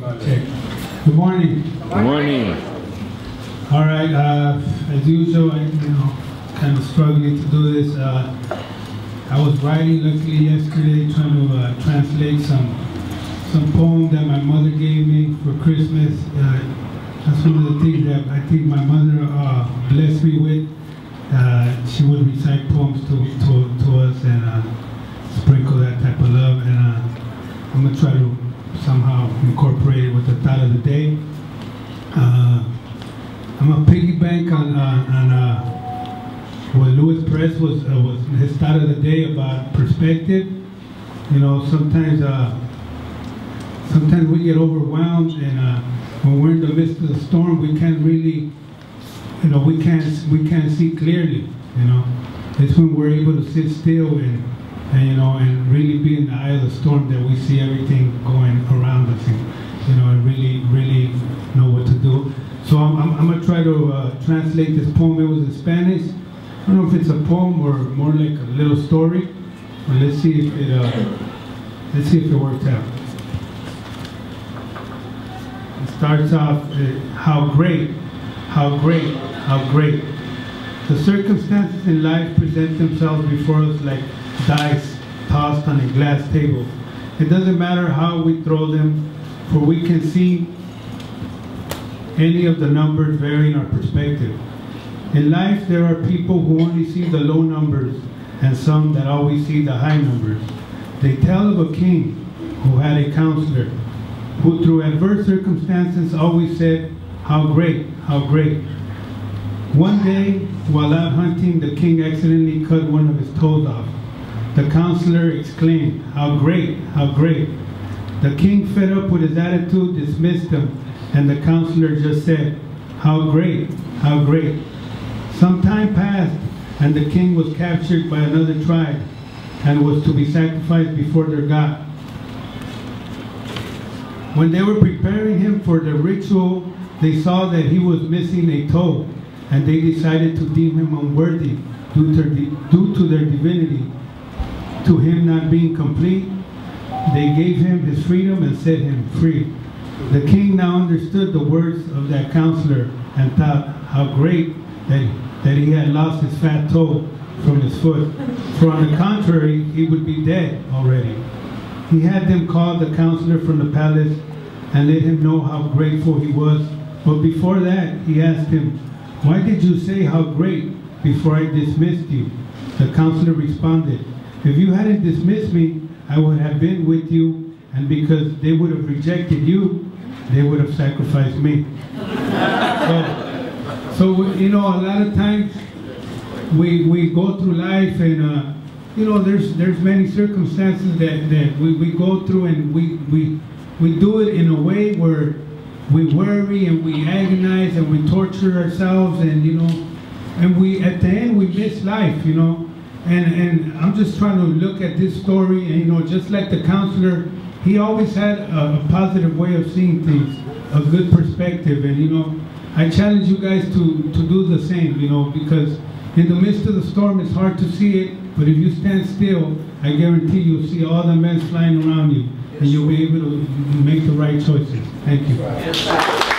Okay. Good morning. Good morning. All right. As usual, kind of struggling to do this. I was writing luckily yesterday, trying to translate some poem that my mother gave me for Christmas. That's one of the things that I think my mother blessed me with. She would recite poems to us and sprinkle that type of love. And I'm gonna try to somehow incorporate it with the thought of the day. I'm gonna piggyback on what Louis Perez was his thought of the day about perspective. Sometimes we get overwhelmed, and when we're in the midst of the storm, we can't really, we can't see clearly. It's when we're able to sit still and really be in the eye of the storm that we see everything going around us, and really know what to do. So I'm gonna try to translate this poem. It was in Spanish. I don't know if it's a poem or more like a little story, but let's see if it works out. It starts off, how great, how great, how great. The circumstances in life present themselves before us like dice tossed on a glass table. It doesn't matter how we throw them, for we can see any of the numbers varying our perspective. In life, there are people who only see the low numbers and some that always see the high numbers. They tell of a king who had a counselor who through adverse circumstances always said, how great, how great. One day, while out hunting, the king accidentally cut one of his toes off. The counselor exclaimed, how great, how great. The king, fed up with his attitude, dismissed him, and the counselor just said, how great, how great. Some time passed, and the king was captured by another tribe and was to be sacrificed before their God. When they were preparing him for the ritual, they saw that he was missing a toe, and they decided to deem him unworthy due to their divinity. To him not being complete, they gave him his freedom and set him free. The king now understood the words of that counselor and thought how great that he had lost his fat toe from his foot. For on the contrary, he would be dead already. He had them call the counselor from the palace and let him know how grateful he was. But before that, he asked him, why did you say how great before I dismissed you? The counselor responded, if you hadn't dismissed me, I would have been with you, and because they would have rejected you, they would have sacrificed me. So a lot of times we go through life, and there's many circumstances that we go through, and we do it in a way where we worry and we agonize and we torture ourselves, and we at the end we miss life, And I'm just trying to look at this story, and just like the counselor, he always had a positive way of seeing things, a good perspective, and I challenge you guys to do the same, because in the midst of the storm it's hard to see it, but if you stand still, I guarantee you'll see all the mess flying around you, and you'll be able to make the right choices. Thank you.